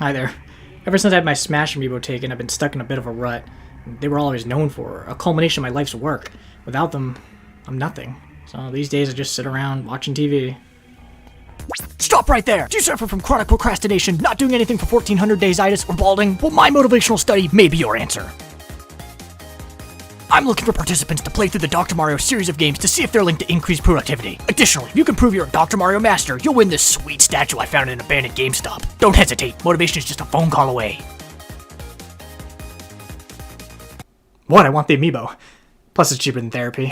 Hi there. Ever since I had my Smash amiibo taken, I've been stuck in a bit of a rut. They were always known for a culmination of my life's work. Without them, I'm nothing. So these days I just sit around watching TV. Stop right there! Do you suffer from chronic procrastination, not doing anything for 1400 days-itis, or balding? Well, my motivational study may be your answer. I'm looking for participants to play through the Dr. Mario series of games to see if they're linked to increased productivity. Additionally, if you can prove you're a Dr. Mario master, you'll win this sweet statue I found in an abandoned GameStop. Don't hesitate, motivation is just a phone call away. What? I want the amiibo. Plus it's cheaper than therapy.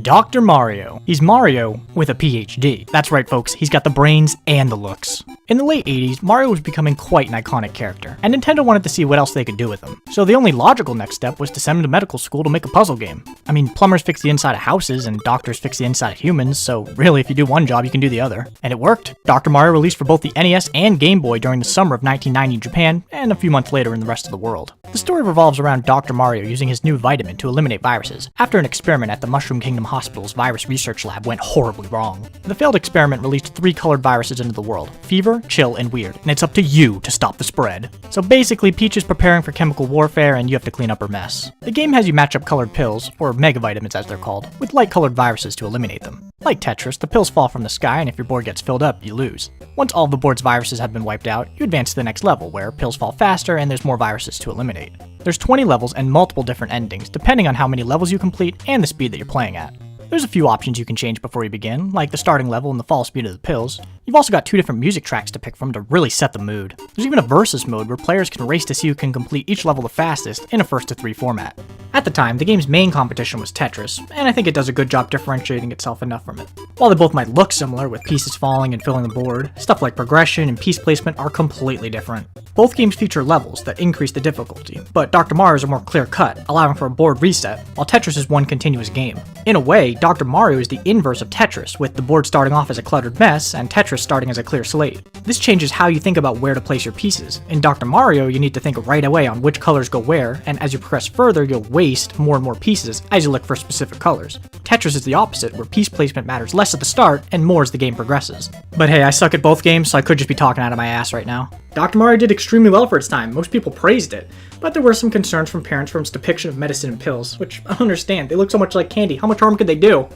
Dr. Mario. He's Mario with a PhD. That's right, folks, he's got the brains and the looks. In the late 80s, Mario was becoming quite an iconic character, and Nintendo wanted to see what else they could do with him. So the only logical next step was to send him to medical school to make a puzzle game. I mean, plumbers fix the inside of houses, and doctors fix the inside of humans, so really if you do one job, you can do the other. And it worked. Dr. Mario released for both the NES and Game Boy during the summer of 1990 in Japan, and a few months later in the rest of the world. The story revolves around Dr. Mario using his new vitamin to eliminate viruses, after an experiment at the Mushroom Kingdom Hospital's virus research lab went horribly wrong. The failed experiment released 3 colored viruses into the world: Fever, Chill, and Weird, and it's up to you to stop the spread. So basically, Peach is preparing for chemical warfare and you have to clean up her mess. The game has you match up colored pills, or mega vitamins as they're called, with light colored viruses to eliminate them. Like Tetris, the pills fall from the sky, and if your board gets filled up, you lose. Once all of the board's viruses have been wiped out, you advance to the next level, where pills fall faster and there's more viruses to eliminate. There's 20 levels and multiple different endings, depending on how many levels you complete and the speed that you're playing at. There's a few options you can change before you begin, like the starting level and the fall speed of the pills. You've also got 2 different music tracks to pick from to really set the mood. There's even a versus mode where players can race to see who can complete each level the fastest in a 1-to-3 format. At the time, the game's main competition was Tetris, and I think it does a good job differentiating itself enough from it. While they both might look similar, with pieces falling and filling the board, stuff like progression and piece placement are completely different. Both games feature levels that increase the difficulty, but Dr. Mario's are more clear-cut, allowing for a board reset, while Tetris is one continuous game. In a way, Dr. Mario is the inverse of Tetris, with the board starting off as a cluttered mess, and Tetris starting as a clear slate. This changes how you think about where to place your pieces. In Dr. Mario, you need to think right away on which colors go where, and as you progress further, you'll waste more and more pieces as you look for specific colors. Tetris is the opposite, where piece placement matters less at the start, and more as the game progresses. But hey, I suck at both games, so I could just be talking out of my ass right now. Dr. Mario did extremely well for its time, most people praised it, but there were some concerns from parents for its depiction of medicine and pills, which I don't understand. They look so much like candy, how much harm could they do?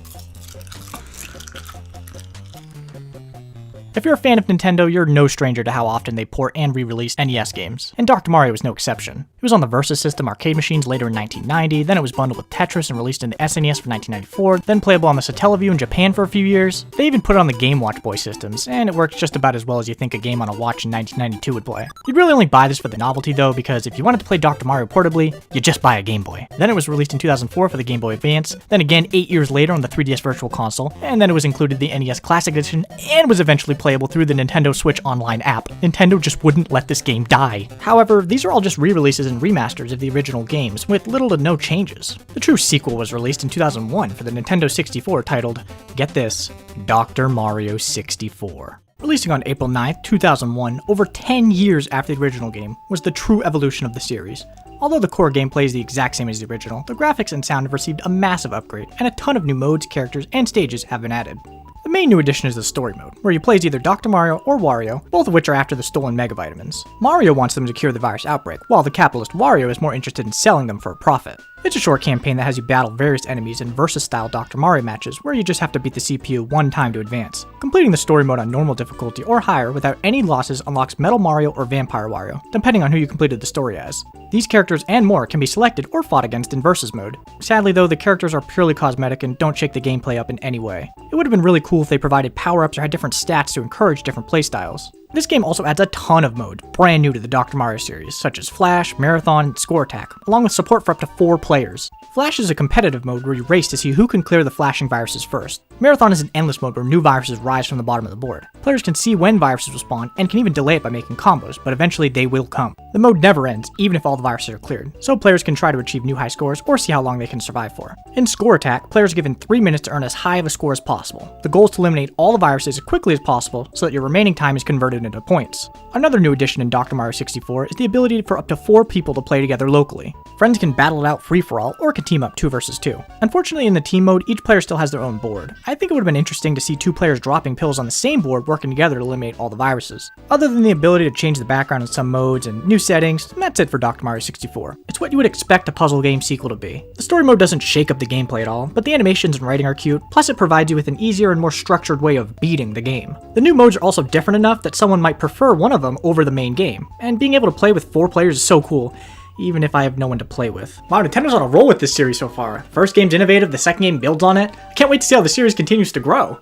If you're a fan of Nintendo, you're no stranger to how often they port and re-release NES games, and Dr. Mario was no exception. It was on the Versus System arcade machines later in 1990, then it was bundled with Tetris and released in the SNES for 1994, then playable on the Satellaview in Japan for a few years. They even put it on the Game Watch Boy systems, and it works just about as well as you think a game on a watch in 1992 would play. You'd really only buy this for the novelty though, because if you wanted to play Dr. Mario portably, you just buy a Game Boy. Then it was released in 2004 for the Game Boy Advance, then again 8 years later on the 3DS Virtual Console, and then it was included in the NES Classic Edition, and was eventually playable through the Nintendo Switch Online app. Nintendo just wouldn't let this game die. However, these are all just re-releases and remasters of the original games, with little to no changes. The true sequel was released in 2001 for the Nintendo 64 titled, get this, Dr. Mario 64. Releasing on April 9th, 2001, over 10 years after the original game, was the true evolution of the series. Although the core gameplay is the exact same as the original, the graphics and sound have received a massive upgrade, and a ton of new modes, characters, and stages have been added. The main new addition is the story mode, where you play as either Dr. Mario or Wario, both of which are after the stolen Mega Vitamins. Mario wants them to cure the virus outbreak, while the capitalist Wario is more interested in selling them for a profit. It's a short campaign that has you battle various enemies in Versus-style Dr. Mario matches, where you just have to beat the CPU one time to advance. Completing the story mode on normal difficulty or higher without any losses unlocks Metal Mario or Vampire Wario, depending on who you completed the story as. These characters and more can be selected or fought against in Versus mode. Sadly though, the characters are purely cosmetic and don't shake the gameplay up in any way. It would have been really cool if they provided power-ups or had different stats to encourage different playstyles. This game also adds a ton of modes, brand new to the Dr. Mario series, such as Flash, Marathon, and Score Attack, along with support for up to 4 players. Flash is a competitive mode where you race to see who can clear the flashing viruses first. Marathon is an endless mode where new viruses rise from the bottom of the board. Players can see when viruses will spawn, and can even delay it by making combos, but eventually they will come. The mode never ends, even if all the viruses are cleared, so players can try to achieve new high scores or see how long they can survive for. In Score Attack, players are given 3 minutes to earn as high of a score as possible. The goal is to eliminate all the viruses as quickly as possible so that your remaining time is converted into points. Another new addition in Dr. Mario 64 is the ability for up to 4 people to play together locally. Friends can battle it out free-for-all or can team up 2 versus 2. Unfortunately, in the team mode, each player still has their own board. I think it would have been interesting to see 2 players dropping pills on the same board working together to eliminate all the viruses. Other than the ability to change the background in some modes and new settings, that's it for Dr. Mario 64. It's what you would expect a puzzle game sequel to be. The story mode doesn't shake up the gameplay at all, but the animations and writing are cute, plus it provides you with an easier and more structured way of beating the game. The new modes are also different enough that someone might prefer one of them over the main game, and being able to play with 4 players is so cool, even if I have no one to play with. Wow, Nintendo's on a roll with this series so far. First game's innovative, the second game builds on it. I can't wait to see how the series continues to grow.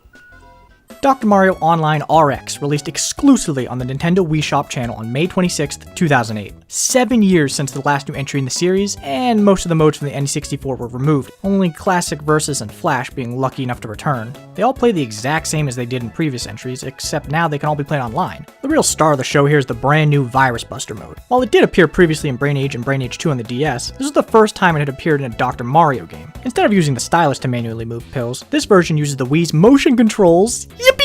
Dr. Mario Online RX released exclusively on the Nintendo Wii Shop channel on May 26, 2008. 7 years since the last new entry in the series, and most of the modes from the N64 were removed, only Classic, Versus, and Flash being lucky enough to return. They all play the exact same as they did in previous entries, except now they can all be played online. The real star of the show here is the brand new Virus Buster mode. While it did appear previously in Brain Age and Brain Age 2 on the DS, this is the first time it had appeared in a Dr. Mario game. Instead of using the stylus to manually move pills, this version uses the Wii's motion controls. Yippee!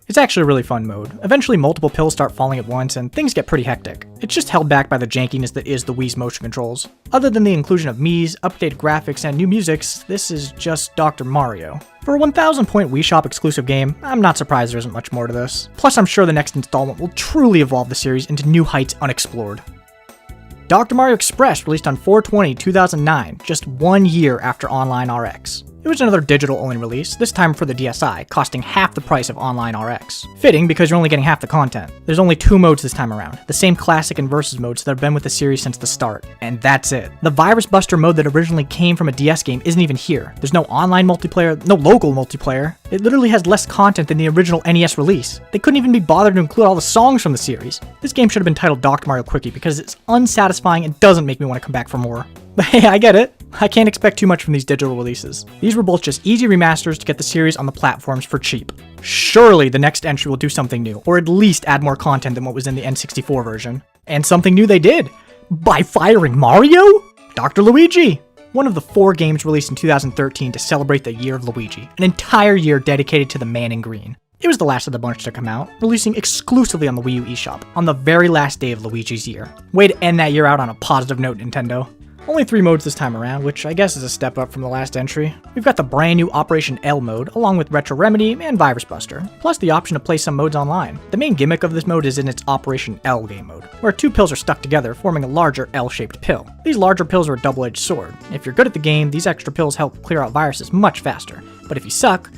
It's actually a really fun mode. Eventually multiple pills start falling at once and things get pretty hectic. It's just held back by the jankiness that is the Wii's motion controls. Other than the inclusion of Mii's, updated graphics, and new musics, this is just Dr. Mario. For a 1000 point Wii Shop exclusive game, I'm not surprised there isn't much more to this. Plus I'm sure the next installment will truly evolve the series into new heights unexplored. Dr. Mario Express released on 4/20/2009, just 1 year after Online RX. It was another digital-only release, this time for the DSi, costing half the price of Online RX. Fitting, because you're only getting half the content. There's only 2 modes this time around, the same Classic and Versus modes that have been with the series since the start. And that's it. The Virus Buster mode that originally came from a DS game isn't even here. There's no online multiplayer, no local multiplayer. It literally has less content than the original NES release. They couldn't even be bothered to include all the songs from the series. This game should have been titled Dr. Mario Quickie because it's unsatisfying and doesn't make me want to come back for more. But hey, I get it. I can't expect too much from these digital releases. These were both just easy remasters to get the series on the platforms for cheap. Surely the next entry will do something new, or at least add more content than what was in the N64 version. And something new they did! By firing Mario? Dr. Luigi! One of the 4 games released in 2013 to celebrate the year of Luigi, an entire year dedicated to the man in green. It was the last of the bunch to come out, releasing exclusively on the Wii U eShop, on the very last day of Luigi's year. Way to end that year out on a positive note, Nintendo. Only 3 modes this time around, which I guess is a step up from the last entry. We've got the brand new Operation L mode, along with Retro Remedy and Virus Buster, plus the option to play some modes online. The main gimmick of this mode is in its Operation L game mode, where 2 pills are stuck together, forming a larger L-shaped pill. These larger pills are a double-edged sword. If you're good at the game, these extra pills help clear out viruses much faster, but if you suck,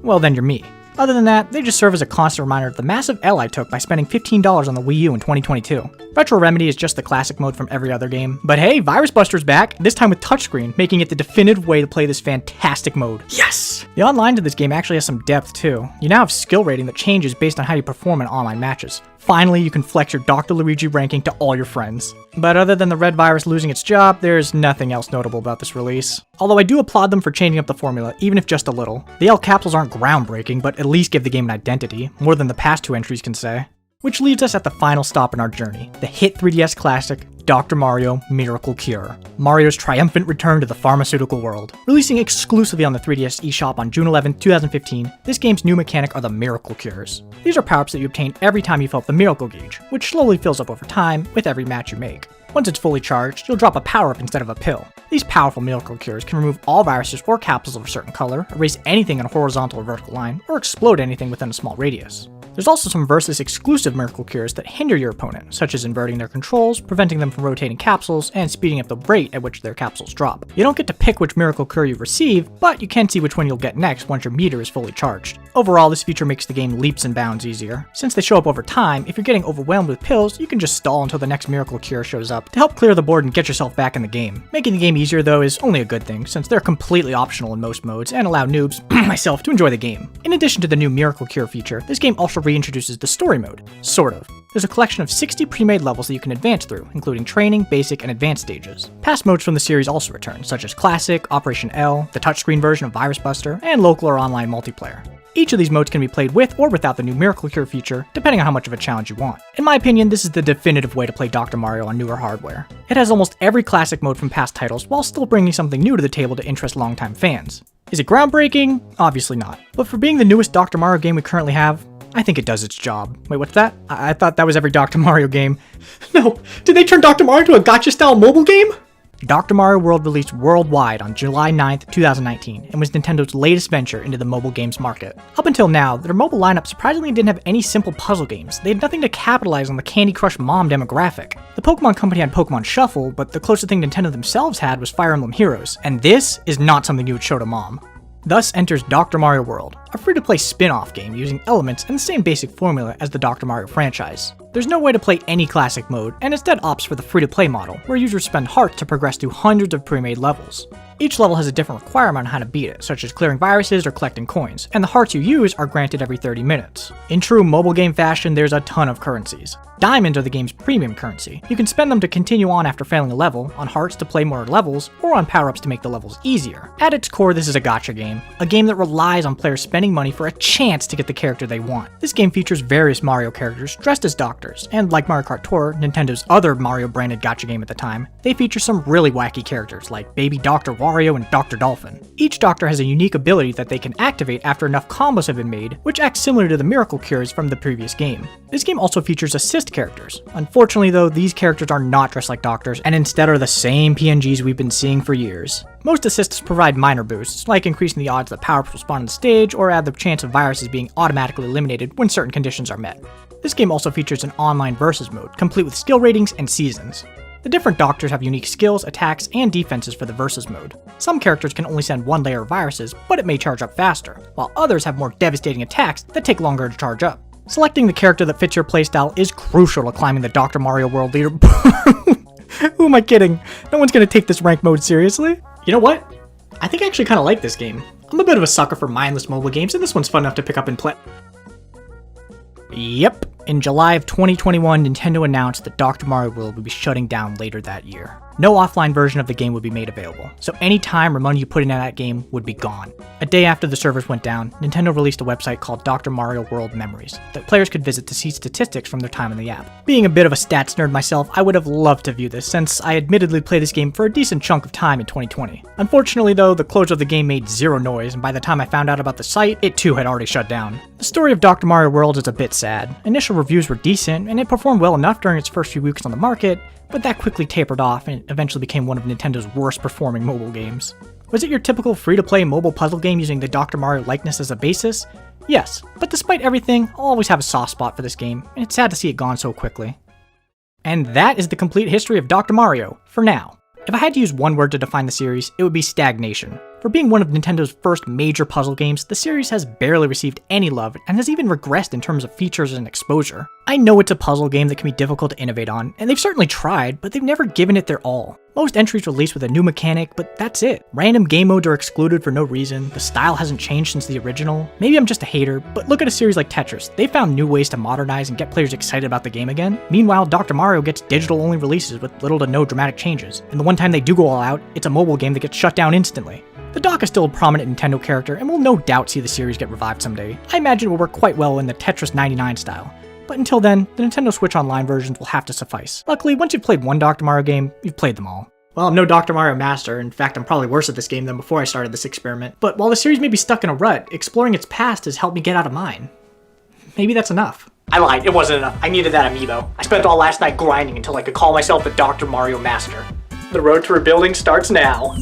well then you're me. Other than that, they just serve as a constant reminder of the massive L I took by spending $15 on the Wii U in 2022. Retro Remedy is just the classic mode from every other game, but hey, Virus Buster's back, this time with touchscreen, making it the definitive way to play this fantastic mode. Yes! The online to this game actually has some depth too. You now have skill rating that changes based on how you perform in online matches. Finally, you can flex your Dr. Luigi ranking to all your friends. But other than the red virus losing its job, there's nothing else notable about this release. Although I do applaud them for changing up the formula, even if just a little. The L capsules aren't groundbreaking, but at least give the game an identity, more than the past 2 entries can say. Which leads us at the final stop in our journey, the hit 3DS classic, Dr. Mario Miracle Cure. Mario's triumphant return to the pharmaceutical world. Releasing exclusively on the 3DS eShop on June 11, 2015, this game's new mechanic are the Miracle Cures. These are power-ups that you obtain every time you fill up the Miracle Gauge, which slowly fills up over time with every match you make. Once it's fully charged, you'll drop a power-up instead of a pill. These powerful Miracle Cures can remove all viruses or capsules of a certain color, erase anything in a horizontal or vertical line, or explode anything within a small radius. There's also some Versus exclusive Miracle Cures that hinder your opponent, such as inverting their controls, preventing them from rotating capsules, and speeding up the rate at which their capsules drop. You don't get to pick which Miracle Cure you receive, but you can see which one you'll get next once your meter is fully charged. Overall, this feature makes the game leaps and bounds easier. Since they show up over time, if you're getting overwhelmed with pills, you can just stall until the next Miracle Cure shows up to help clear the board and get yourself back in the game. Making the game easier though is only a good thing, since they're completely optional in most modes and allow noobs, myself, to enjoy the game. In addition to the new Miracle Cure feature, this game also reintroduces the story mode. Sort of. There's a collection of 60 pre-made levels that you can advance through, including training, basic, and advanced stages. Past modes from the series also return, such as Classic, Operation L, the touchscreen version of Virus Buster, and local or online multiplayer. Each of these modes can be played with or without the new Miracle Cure feature, depending on how much of a challenge you want. In my opinion, this is the definitive way to play Dr. Mario on newer hardware. It has almost every classic mode from past titles, while still bringing something new to the table to interest longtime fans. Is it groundbreaking? Obviously not. But for being the newest Dr. Mario game we currently have, I think it does its job. Wait, what's that? I thought that was every Dr. Mario game. No, did they turn Dr. Mario into a gacha-style mobile game? Dr. Mario World released worldwide on July 9th, 2019, and was Nintendo's latest venture into the mobile games market. Up until now, their mobile lineup surprisingly didn't have any simple puzzle games. They had nothing to capitalize on the Candy Crush mom demographic. The Pokemon Company had Pokemon Shuffle, but the closest thing Nintendo themselves had was Fire Emblem Heroes, and this is not something you would show to mom. Thus enters Dr. Mario World, a free-to-play spin-off game using elements and the same basic formula as the Dr. Mario franchise. There's no way to play any classic mode, and instead opts for the free-to-play model, where users spend hearts to progress through hundreds of pre-made levels. Each level has a different requirement on how to beat it, such as clearing viruses or collecting coins, and the hearts you use are granted every 30 minutes. In true mobile game fashion, there's a ton of currencies. Diamonds are the game's premium currency. You can spend them to continue on after failing a level, on hearts to play more levels, or on power-ups to make the levels easier. At its core, this is a gacha game, a game that relies on players spending money for a chance to get the character they want. This game features various Mario characters dressed as doctors, and like Mario Kart Tour, Nintendo's other Mario-branded gacha game at the time, they feature some really wacky characters like Baby Dr. Wario and Dr. Dolphin. Each doctor has a unique ability that they can activate after enough combos have been made, which acts similar to the miracle cures from the previous game. This game also features assist characters. Unfortunately though, these characters are not dressed like doctors, and instead are the same PNGs we've been seeing for years. Most assists provide minor boosts, like increasing the odds that power-ups will spawn on the stage, or add the chance of viruses being automatically eliminated when certain conditions are met. This game also features an online versus mode, complete with skill ratings and seasons. The different doctors have unique skills, attacks, and defenses for the versus mode. Some characters can only send one layer of viruses, but it may charge up faster, while others have more devastating attacks that take longer to charge up. Selecting the character that fits your playstyle is crucial to climbing the Dr. Mario World leaderboard. Who am I kidding? No one's gonna take this rank mode seriously. You know what? I think I actually kind of like this game. I'm a bit of a sucker for mindless mobile games, and this one's fun enough to pick up and play. Yep. In July of 2021, Nintendo announced that Dr. Mario World would be shutting down later that year. No offline version of the game would be made available, so any time or money you put into that game would be gone. A day after the servers went down, Nintendo released a website called Dr. Mario World Memories that players could visit to see statistics from their time in the app. Being a bit of a stats nerd myself, I would have loved to view this since I admittedly played this game for a decent chunk of time in 2020. Unfortunately though, the close of the game made zero noise, and by the time I found out about the site, it too had already shut down. The story of Dr. Mario World is a bit sad. Initial reviews were decent, and it performed well enough during its first few weeks on the market, but that quickly tapered off and eventually became one of Nintendo's worst performing mobile games. Was it your typical free-to-play mobile puzzle game using the Dr. Mario likeness as a basis? Yes, but despite everything, I'll always have a soft spot for this game, and it's sad to see it gone so quickly. And that is the complete history of Dr. Mario, for now. If I had to use one word to define the series, it would be stagnation. For being one of Nintendo's first major puzzle games, the series has barely received any love and has even regressed in terms of features and exposure. I know it's a puzzle game that can be difficult to innovate on, and they've certainly tried, but they've never given it their all. Most entries release with a new mechanic, but that's it. Random game modes are excluded for no reason, the style hasn't changed since the original. Maybe I'm just a hater, but look at a series like Tetris. They found new ways to modernize and get players excited about the game again. Meanwhile, Dr. Mario gets digital-only releases with little to no dramatic changes, and the one time they do go all out, it's a mobile game that gets shut down instantly. The Doc is still a prominent Nintendo character, and will no doubt see the series get revived someday. I imagine it will work quite well in the Tetris 99 style. But until then, the Nintendo Switch Online versions will have to suffice. Luckily, once you've played one Dr. Mario game, you've played them all. Well, I'm no Dr. Mario master. In fact, I'm probably worse at this game than before I started this experiment. But while the series may be stuck in a rut, exploring its past has helped me get out of mine. Maybe that's enough. I lied, it wasn't enough. I needed that amiibo. I spent all last night grinding until I could call myself the Dr. Mario master. The road to rebuilding starts now.